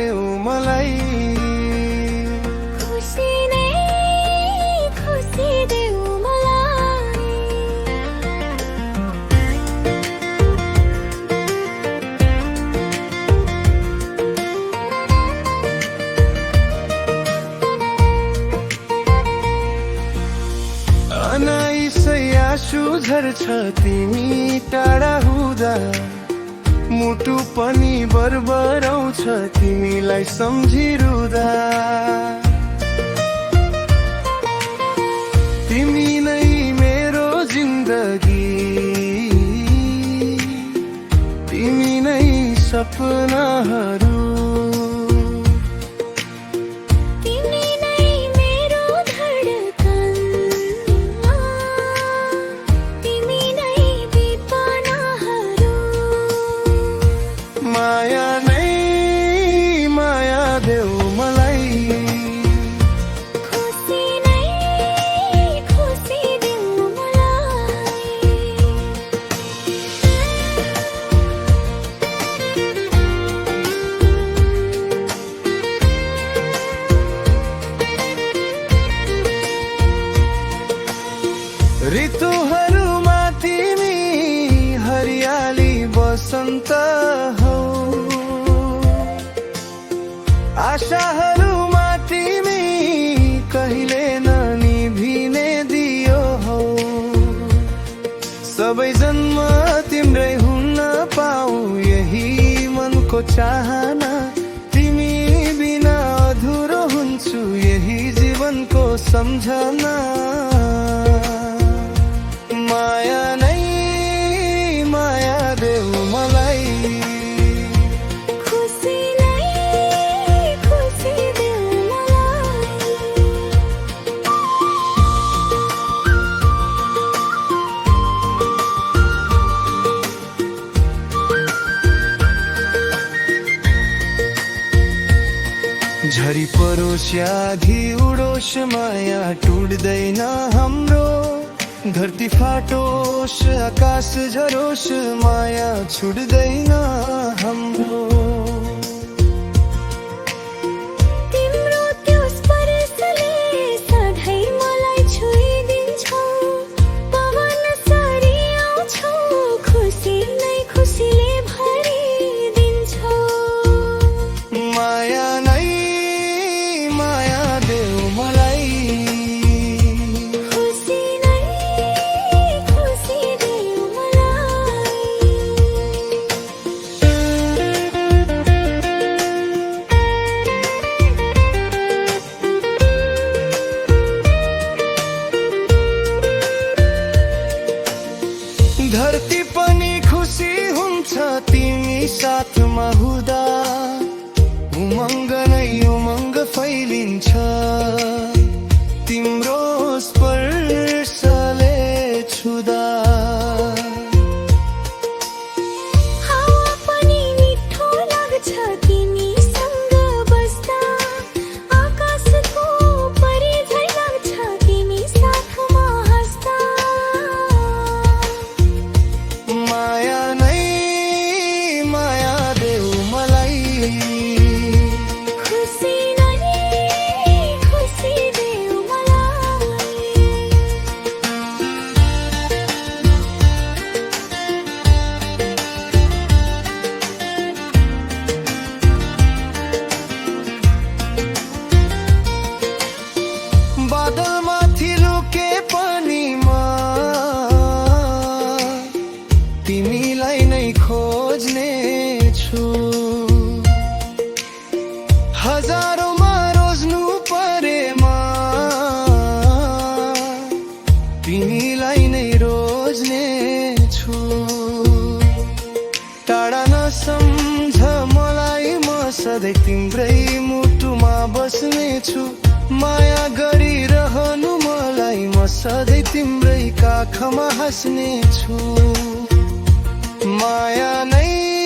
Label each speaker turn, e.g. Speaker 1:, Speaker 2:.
Speaker 1: देऊ मलाई
Speaker 2: खुसी नै खुसी देऊ मलाई
Speaker 1: अनाइसै आँसु झर्छ तिमी टाढा हुँदा मुटु पनि बरबराउँछ तिमीलाई सम्झिरुदा तिमी नै मेरो जिन्दगी तिमी नै सपनाहरू माया नै माया देऊ मलाई
Speaker 2: खुसी नै खुसी देऊ मलाई
Speaker 1: ऋतुहरूमा तिमी हरियाली बसन्त हौ आशाहरूमा तिमी कहिले ननिभिने दियो हौ सबै जन्म तिम्रै हुन पाऊ यही मनको चाहना तिमी बिना अधुरो हुन्छु यही जीवनको सम्झना माया नै माया देऊ मलाई
Speaker 2: खुसी नै खुसी देऊ मलाई झरी परोस् या आधी उडोस् माया टुट्दैन हाम्रो धरती फाटोस् आकाश झरोस् माया छुट्दैन हाम्रो तिम्रो त्यो स्पर्शले सधैँ मलाई छोइदिन्छौ पवन सरी आउँछौ खुसी नै खुसीले भरिदिन्छौ माया नै माया देऊ मलाई धरती पनि खुसी हुन्छ तिमी साथमा हुँदा उमङ्ग नै उमङ्ग फैलिन्छ तिम्रो स्पर्शले छुँदा हावा पनि मिठो लाग्छ तिमीसँग बस्दा आकाशको परी झै लाग्छ तिमी साथमा हाँस्दा माया नै माया देऊ मलाई खुसी नै खुसी देऊ मलाई बादलमाथि लुके पनि म तिमीलाई नै खोज्ने छु हजारौँमा रोज्नु परेमा तिमीलाई नै रोज्ने छु टाढा नसम्झ मलाई म सधैँ तिम्रै मुटुमा बस्ने छु माया गरिरहनु मलाई म सधैँ तिम्रै काखमा हाँस्ने छु माया नै